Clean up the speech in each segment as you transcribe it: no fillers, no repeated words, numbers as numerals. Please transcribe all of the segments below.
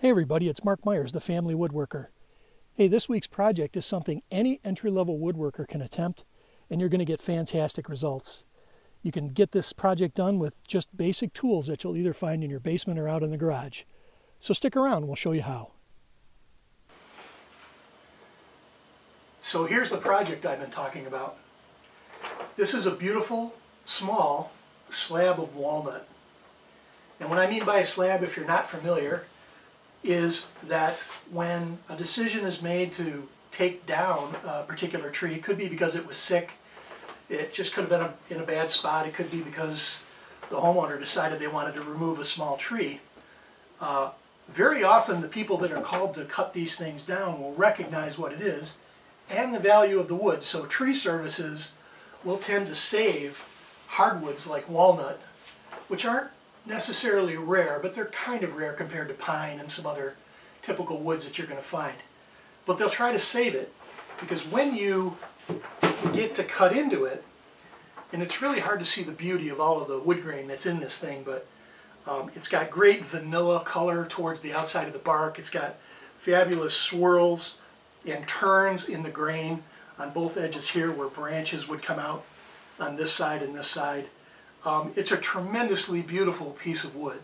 Hey everybody, it's Mark Myers, the Family Woodworker. Hey, this week's project is something any entry-level woodworker can attempt, and you're going to get fantastic results. You can get this project done with just basic tools that you'll either find in your basement or out in the garage. So stick around, we'll show you how. So here's the project I've been talking about. This is a beautiful, small slab of walnut. And what I mean by a slab, if you're not familiar, is that when a decision is made to take down a particular tree, it could be because it was sick, it just could have been in a bad spot, it could be because the homeowner decided they wanted to remove a small tree. Very often the people that are called to cut these things down will recognize what it is and the value of the wood. So tree services will tend to save hardwoods like walnut, which aren't necessarily rare, but they're kind of rare compared to pine and some other typical woods that you're going to find. But they'll try to save it because when you get to cut into it, and it's really hard to see the beauty of all of the wood grain that's in this thing, but it's got great vanilla color towards the outside of the bark. It's got fabulous swirls and turns in the grain on both edges here where branches would come out on this side and this side. It's a tremendously beautiful piece of wood.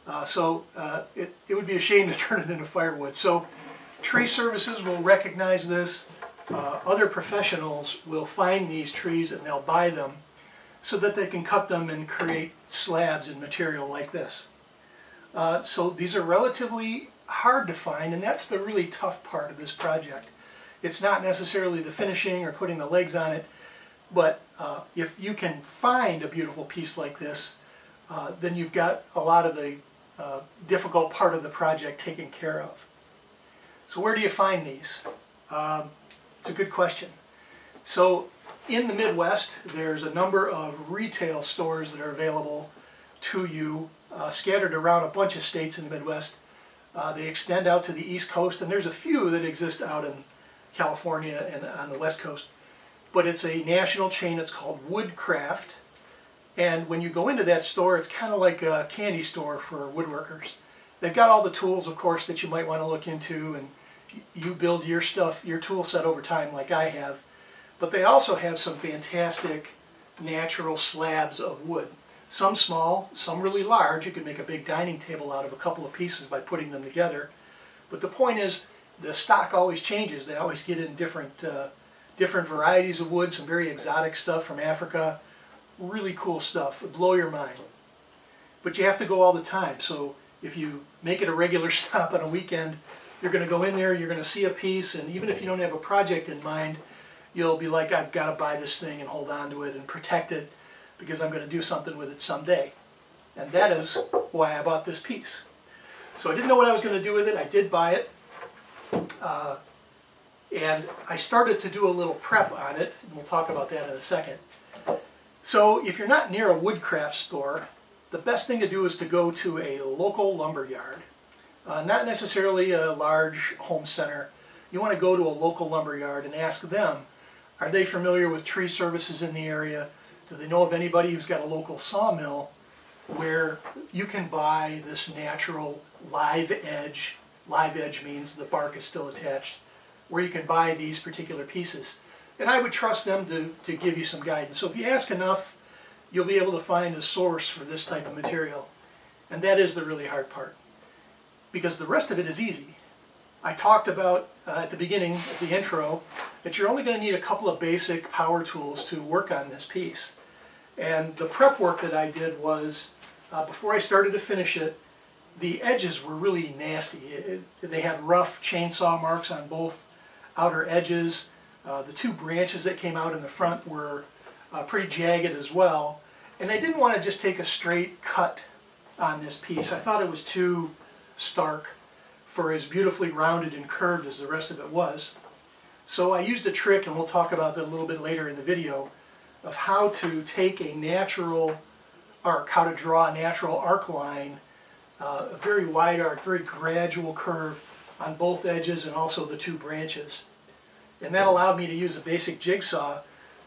It would be a shame to turn it into firewood. So tree services will recognize this. Other professionals will find these trees and they'll buy them so that they can cut them and create slabs in material like this. So these are relatively hard to find, and that's the really tough part of this project. It's not necessarily the finishing or putting the legs on it, but if you can find a beautiful piece like this, then you've got a lot of the difficult part of the project taken care of. So where do you find these? It's a good question. So in the Midwest, there's a number of retail stores that are available to you, scattered around a bunch of states in the Midwest. They extend out to the East Coast, and there's a few that exist out in California and on the West Coast. But it's a national chain. It's called Woodcraft, and when you go into that store, it's kind of like a candy store for woodworkers. They've got all the tools, of course, that you might want to look into, and you build your stuff, your tool set over time like I have, but they also have some fantastic natural slabs of wood. Some small, some really large. You could make a big dining table out of a couple of pieces by putting them together. But the point is, the stock always changes. They always get in different varieties of wood, some very exotic stuff from Africa. Really cool stuff. It'll blow your mind. But you have to go all the time. So if you make it a regular stop on a weekend, you're going to go in there, you're going to see a piece, and even if you don't have a project in mind, you'll be like, I've got to buy this thing and hold on to it and protect it because I'm going to do something with it someday. And that is why I bought this piece. So I didn't know what I was going to do with it. I did buy it. And I started to do a little prep on it, and we'll talk about that in a second. So if you're not near a woodcraft store, the best thing to do is to go to a local lumber yard. Not necessarily a large home center. You want to go to a local lumber yard and ask them, are they familiar with tree services in the area? Do they know of anybody who's got a local sawmill where you can buy this natural live edge? Live edge means the bark is still attached, where you can buy these particular pieces. And I would trust them to give you some guidance. So if you ask enough, you'll be able to find a source for this type of material. And that is the really hard part, because the rest of it is easy. I talked about at the beginning, at the intro, that you're only going to need a couple of basic power tools to work on this piece. And the prep work that I did was, before I started to finish it, the edges were really nasty. They had rough chainsaw marks on both outer edges. The two branches that came out in the front were pretty jagged as well. And I didn't want to just take a straight cut on this piece. I thought it was too stark for as beautifully rounded and curved as the rest of it was. So I used a trick, and we'll talk about that a little bit later in the video, of how to take a natural arc, how to draw a natural arc line, a very wide arc, very gradual curve on both edges and also the two branches. And that allowed me to use a basic jigsaw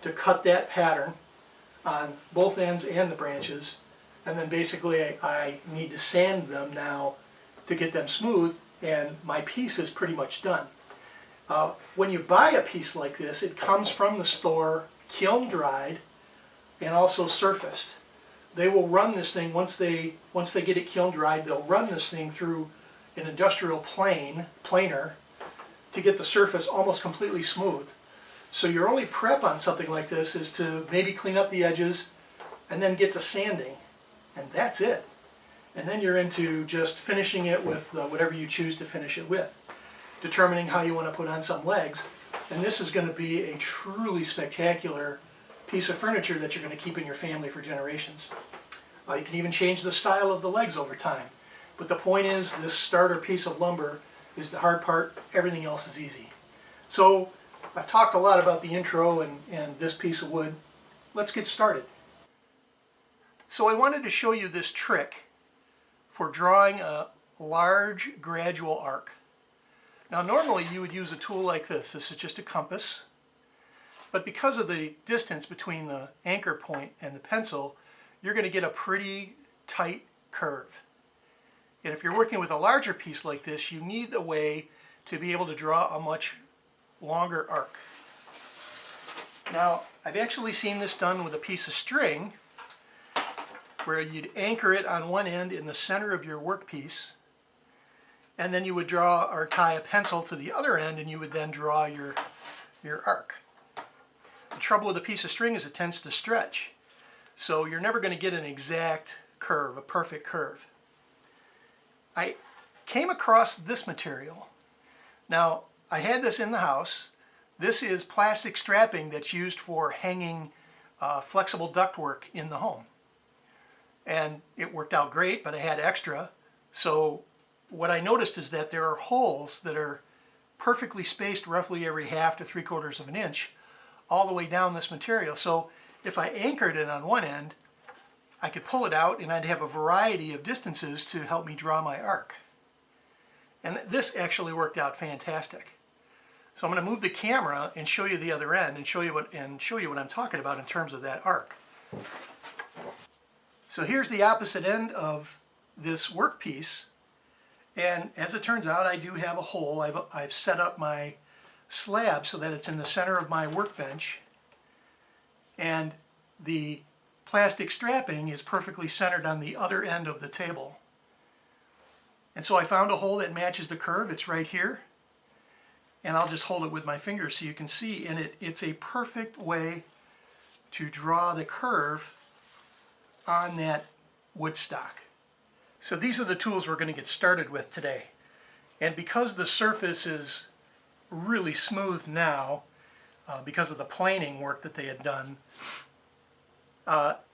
to cut that pattern on both ends and the branches. And then basically I need to sand them now to get them smooth, and my piece is pretty much done. When you buy a piece like this, it comes from the store kiln dried and also surfaced. They will run this thing, once they get it kiln dried, they'll run this thing through an industrial planer to get the surface almost completely smooth. So your only prep on something like this is to maybe clean up the edges and then get to sanding, and that's it. And then you're into just finishing it with whatever you choose to finish it with, determining how you want to put on some legs. And this is going to be a truly spectacular piece of furniture that you're going to keep in your family for generations. You can even change the style of the legs over time. But the point is, this starter piece of lumber is the hard part. Everything else is easy. So I've talked a lot about the intro and this piece of wood. Let's get started. So I wanted to show you this trick for drawing a large gradual arc. Now normally you would use a tool like this. This is just a compass. But because of the distance between the anchor point and the pencil, you're going to get a pretty tight curve. And if you're working with a larger piece like this, you need a way to be able to draw a much longer arc. Now, I've actually seen this done with a piece of string where you'd anchor it on one end in the center of your workpiece, and then you would draw or tie a pencil to the other end, and you would then draw your arc. The trouble with a piece of string is it tends to stretch, so you're never going to get an exact curve, a perfect curve. I came across this material. Now, I had this in the house. This is plastic strapping that's used for hanging flexible ductwork in the home. And it worked out great, but I had extra. So what I noticed is that there are holes that are perfectly spaced roughly every 1/2 to 3/4 of an inch all the way down this material. So if I anchored it on one end, I could pull it out and I'd have a variety of distances to help me draw my arc. And this actually worked out fantastic. So I'm going to move the camera and show you the other end and show you what I'm talking about in terms of that arc. So here's the opposite end of this workpiece, and as it turns out, I do have a hole. I've set up my slab so that it's in the center of my workbench, and the plastic strapping is perfectly centered on the other end of the table. And so I found a hole that matches the curve. It's right here, and I'll just hold it with my fingers so you can see, and it's a perfect way to draw the curve on that wood stock. So these are the tools we're going to get started with today. And because the surface is really smooth now, because of the planing work that they had done,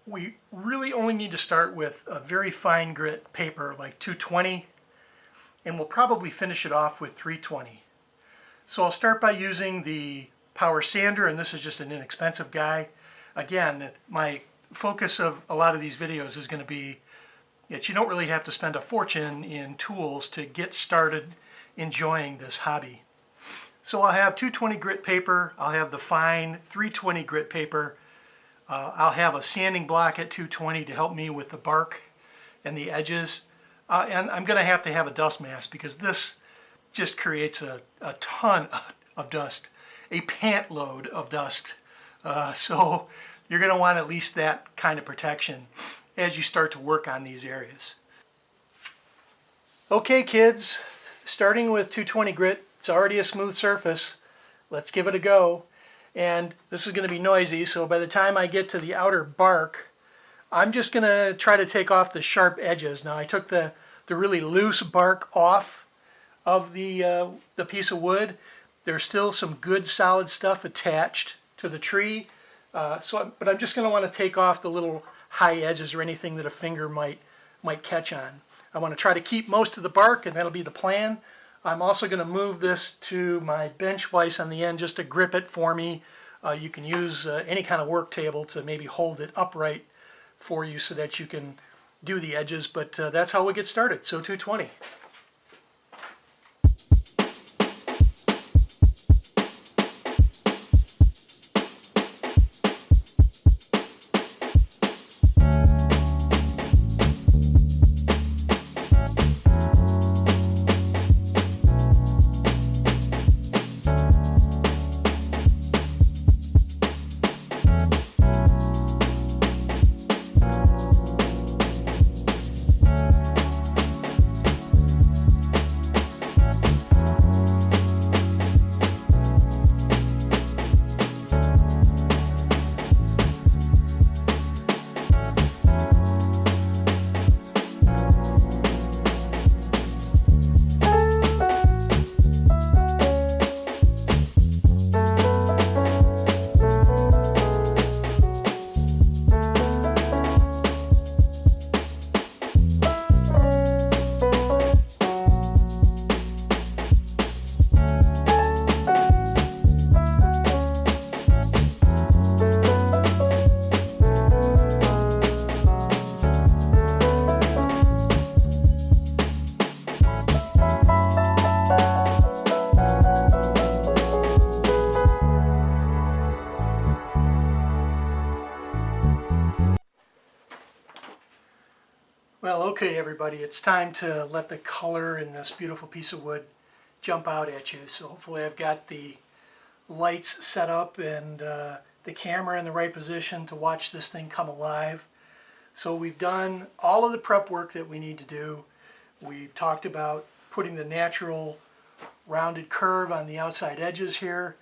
we really only need to start with a very fine grit paper like 220, and we'll probably finish it off with 320. So I'll start by using the power sander, and this is just an inexpensive guy. Again, my focus of a lot of these videos is going to be that you don't really have to spend a fortune in tools to get started enjoying this hobby. So I'll have 220 grit paper, I'll have the fine 320 grit paper, I'll have a sanding block at 220 to help me with the bark and the edges, and I'm going to have a dust mask because this just creates a ton of dust, a pant load of dust. So you're going to want at least that kind of protection as you start to work on these areas. Okay kids, starting with 220 grit, it's already a smooth surface. Let's give it a go. And this is going to be noisy, so by the time I get to the outer bark, I'm just going to try to take off the sharp edges. Now I took the really loose bark off of the piece of wood. There's still some good solid stuff attached to the tree. But I'm just going to want to take off the little high edges or anything that a finger might catch on. I want to try to keep most of the bark, and that'll be the plan. I'm also going to move this to my bench vise on the end just to grip it for me. You can use any kind of work table to maybe hold it upright for you so that you can do the edges, but that's how we get started. So 220. Okay, everybody, it's time to let the color in this beautiful piece of wood jump out at you. So hopefully I've got the lights set up and the camera in the right position to watch this thing come alive. So we've done all of the prep work that we need to do. We've talked about putting the natural rounded curve on the outside edges here.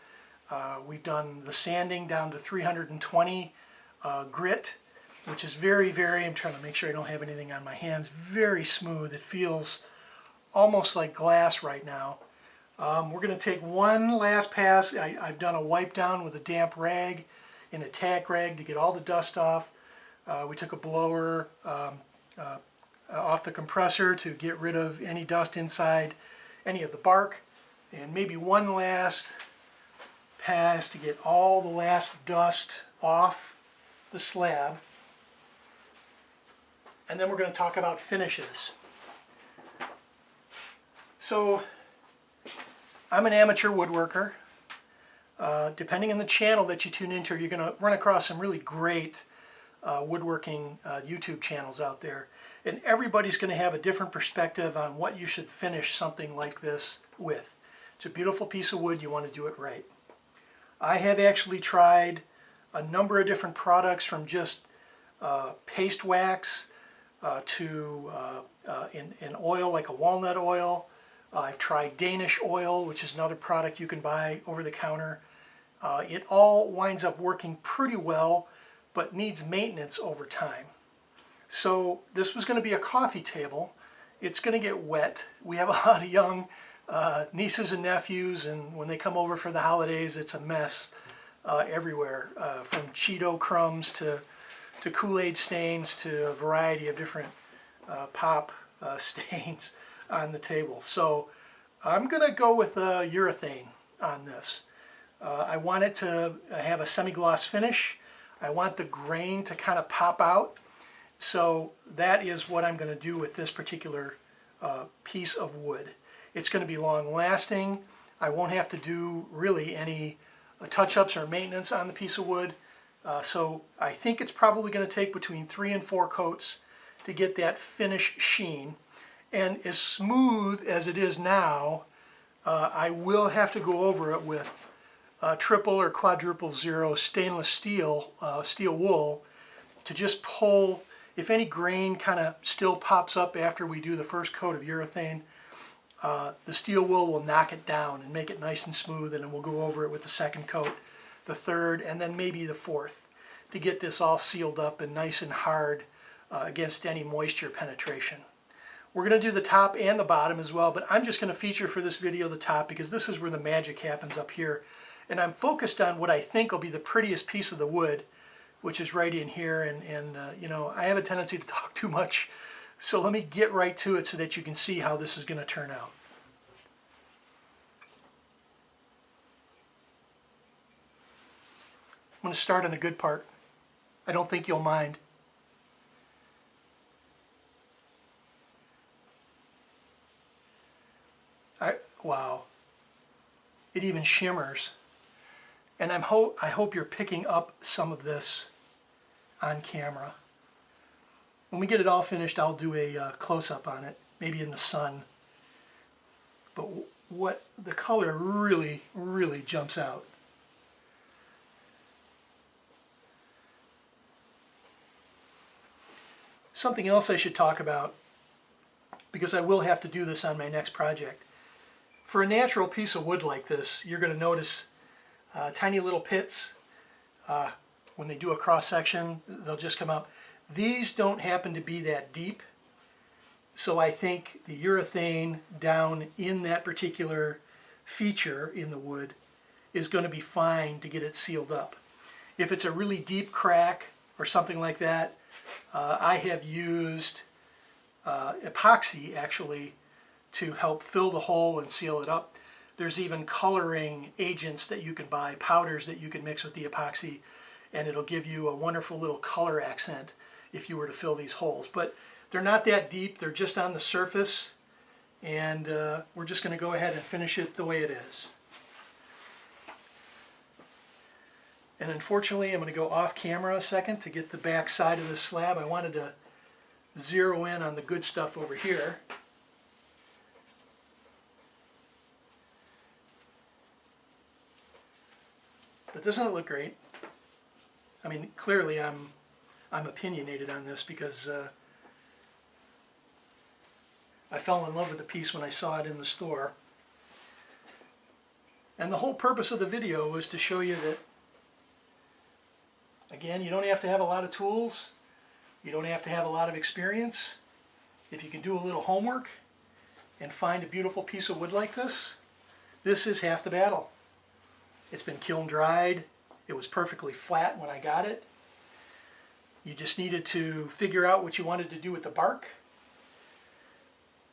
We've done the sanding down to 320 grit, which is very, I'm trying to make sure I don't have anything on my hands, very smooth. It feels almost like glass right now. We're going to take one last pass. I've done a wipe down with a damp rag and a tack rag to get all the dust off. We took a blower off the compressor to get rid of any dust inside any of the bark, and maybe one last pass to get all the last dust off the slab. And then we're going to talk about finishes. So I'm an amateur woodworker. Depending on the channel that you tune into, you're going to run across some really great woodworking YouTube channels out there. And everybody's going to have a different perspective on what you should finish something like this with. It's a beautiful piece of wood. You want to do it right. I have actually tried a number of different products, from just paste wax to in oil like a walnut oil. I've tried Danish oil, which is another product you can buy over the counter. It all winds up working pretty well, but needs maintenance over time. So this was going to be a coffee table. It's going to get wet. We have a lot of young nieces and nephews, and when they come over for the holidays, it's a mess everywhere, from Cheeto crumbs to Kool-Aid stains to a variety of different pop stains on the table. So I'm going to go with urethane on this. I want it to have a semi-gloss finish. I want the grain to kind of pop out. So that is what I'm going to do with this particular piece of wood. It's going to be long lasting. I won't have to do really any touch-ups or maintenance on the piece of wood. So I think it's probably going to take between 3 and 4 coats to get that finish sheen. And as smooth as it is now, I will have to go over it with triple or quadruple zero stainless steel, steel wool, to just pull, if any grain kind of still pops up after we do the first coat of urethane, the steel wool will knock it down and make it nice and smooth, and then we'll go over it with the second coat, the third, and then maybe the fourth, to get this all sealed up and nice and hard against any moisture penetration. We're going to do the top and the bottom as well, but I'm just going to feature for this video the top, because this is where the magic happens up here. And I'm focused on what I think will be the prettiest piece of the wood, which is right in here. And you know, I have a tendency to talk too much, so let me get right to it so that you can see how this is going to turn out. I'm going to start on the good part. I don't think you'll mind. Wow, it even shimmers. And I hope you're picking up some of this on camera. When we get it all finished, I'll do a close-up on it, maybe in the sun. But what the color really jumps out. Something else I should talk about, because I will have to do this on my next project. For a natural piece of wood like this, you're going to notice tiny little pits. When they do a cross-section, they'll just come out. These don't happen to be that deep, so I think the urethane down in that particular feature in the wood is going to be fine to get it sealed up. If it's a really deep crack or something like that, I have used epoxy actually to help fill the hole and seal it up. There's even coloring agents that you can buy, powders that you can mix with the epoxy, and it'll give you a wonderful little color accent if you were to fill these holes. But they're not that deep, they're just on the surface, and we're just going to go ahead and finish it the way it is. And unfortunately, I'm going to go off camera a second to get the back side of the slab. I wanted to zero in on the good stuff over here. But doesn't it look great? I mean, clearly I'm opinionated on this because I fell in love with the piece when I saw it in the store. And the whole purpose of the video was to show you that, again, you don't have to have a lot of tools. You don't have to have a lot of experience. If you can do a little homework and find a beautiful piece of wood like this, this is half the battle. It's been kiln dried. It was perfectly flat when I got it. You just needed to figure out what you wanted to do with the bark.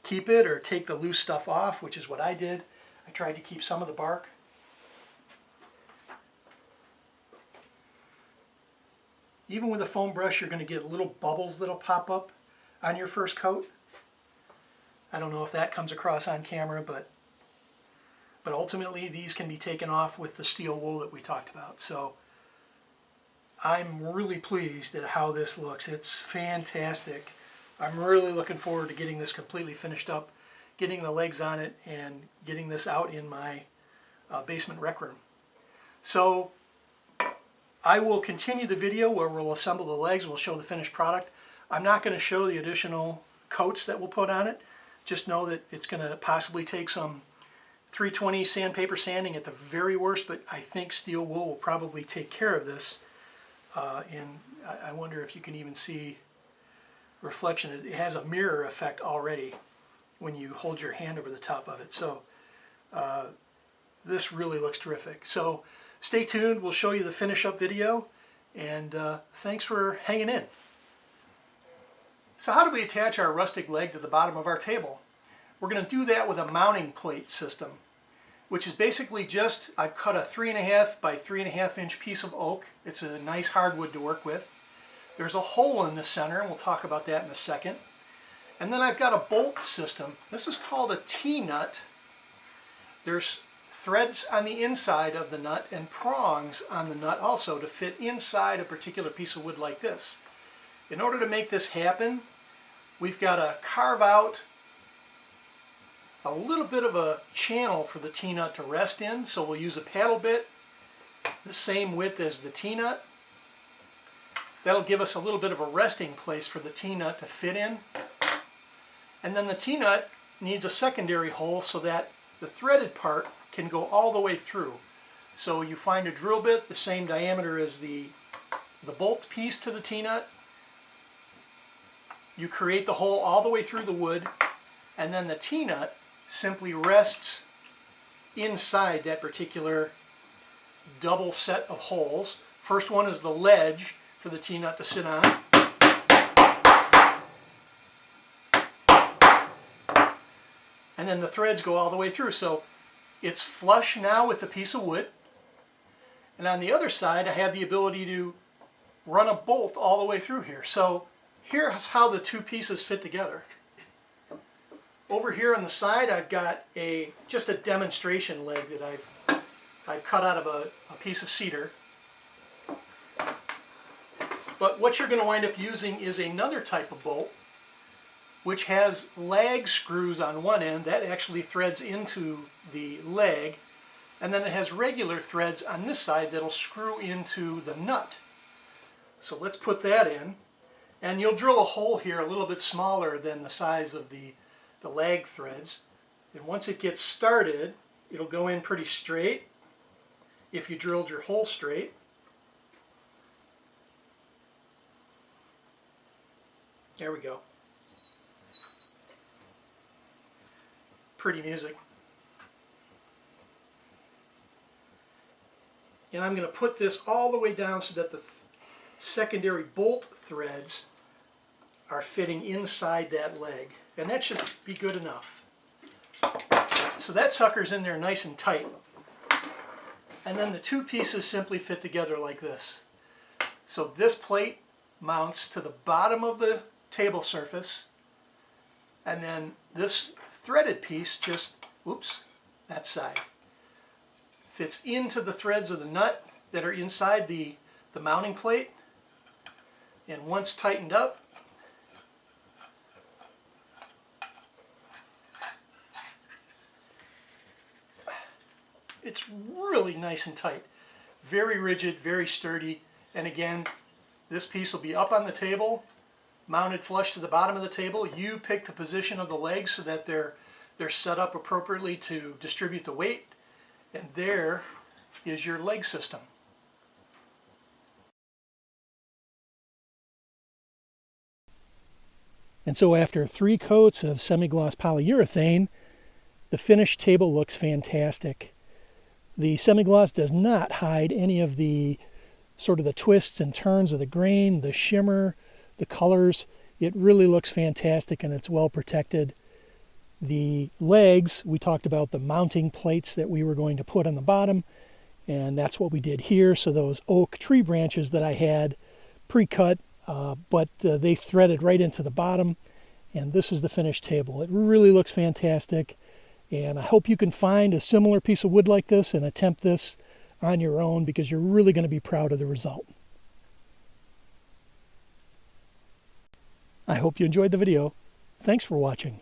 Keep it or take the loose stuff off, which is what I did. I tried to keep some of the bark. Even with a foam brush, you're going to get little bubbles that'll pop up on your first coat. I don't know if that comes across on camera, but ultimately these can be taken off with the steel wool that we talked about. So I'm really pleased at how this looks. It's fantastic. I'm really looking forward to getting this completely finished up, getting the legs on it, and getting this out in my basement rec room. So I will continue the video where we'll assemble the legs, we'll show the finished product. I'm not going to show the additional coats that we'll put on it. Just know that it's going to possibly take some 320 sandpaper sanding at the very worst, but I think steel wool will probably take care of this. And I wonder if you can even see reflection. It has a mirror effect already when you hold your hand over the top of it. So this really looks terrific. So stay tuned. We'll show you the finish up video, and thanks for hanging in. So how do we attach our rustic leg to the bottom of our table? We're going to do that with a mounting plate system, which is basically just, I've cut a 3.5 by 3.5 inch piece of oak. It's a nice hardwood to work with. There's a hole in the center, and we'll talk about that in a second. And then I've got a bolt system. This is called a T-nut. There's threads on the inside of the nut and prongs on the nut also to fit inside a particular piece of wood like this. In order to make this happen, we've got to carve out a little bit of a channel for the T-nut to rest in, so we'll use a paddle bit the same width as the T-nut. That'll give us a little bit of a resting place for the T-nut to fit in. And then the T-nut needs a secondary hole so that the threaded part can go all the way through. So you find a drill bit the same diameter as the bolt piece to the T-nut. You create the hole all the way through the wood, and then the T-nut simply rests inside that particular double set of holes. First one is the ledge for the T-nut to sit on. And then the threads go all the way through. So it's flush now with the piece of wood. And on the other side, I have the ability to run a bolt all the way through here. So here's how the two pieces fit together. Over here on the side, I've got just a demonstration leg that I've cut out of a piece of cedar. But what you're going to wind up using is another type of bolt, which has lag screws on one end that actually threads into the leg, and then it has regular threads on this side that'll screw into the nut. So let's put that in, and you'll drill a hole here a little bit smaller than the size of the lag threads. And once it gets started, it'll go in pretty straight if you drilled your hole straight. There we go. Pretty music. And I'm going to put this all the way down so that the secondary bolt threads are fitting inside that leg. And that should be good enough. So that sucker's in there nice and tight. And then the two pieces simply fit together like this. So this plate mounts to the bottom of the table surface, and then this threaded piece just, oops, that side, fits into the threads of the nut that are inside the mounting plate. And once tightened up, It's really nice and tight. Very rigid, very sturdy. And again, this piece will be up on the table, mounted flush to the bottom of the table. You pick the position of the legs so that they're set up appropriately to distribute the weight. And there is your leg system. And so after 3 coats of semi-gloss polyurethane, the finished table looks fantastic. The semi-gloss does not hide any of the sort of the twists and turns of the grain, the shimmer, the colors. It really looks fantastic and it's well protected. The legs, we talked about the mounting plates that we were going to put on the bottom, and that's what we did here. So those oak tree branches that I had pre-cut, but they threaded right into the bottom, and this is the finished table. It really looks fantastic, and I hope you can find a similar piece of wood like this and attempt this on your own, because you're really going to be proud of the result. I hope you enjoyed the video. Thanks for watching.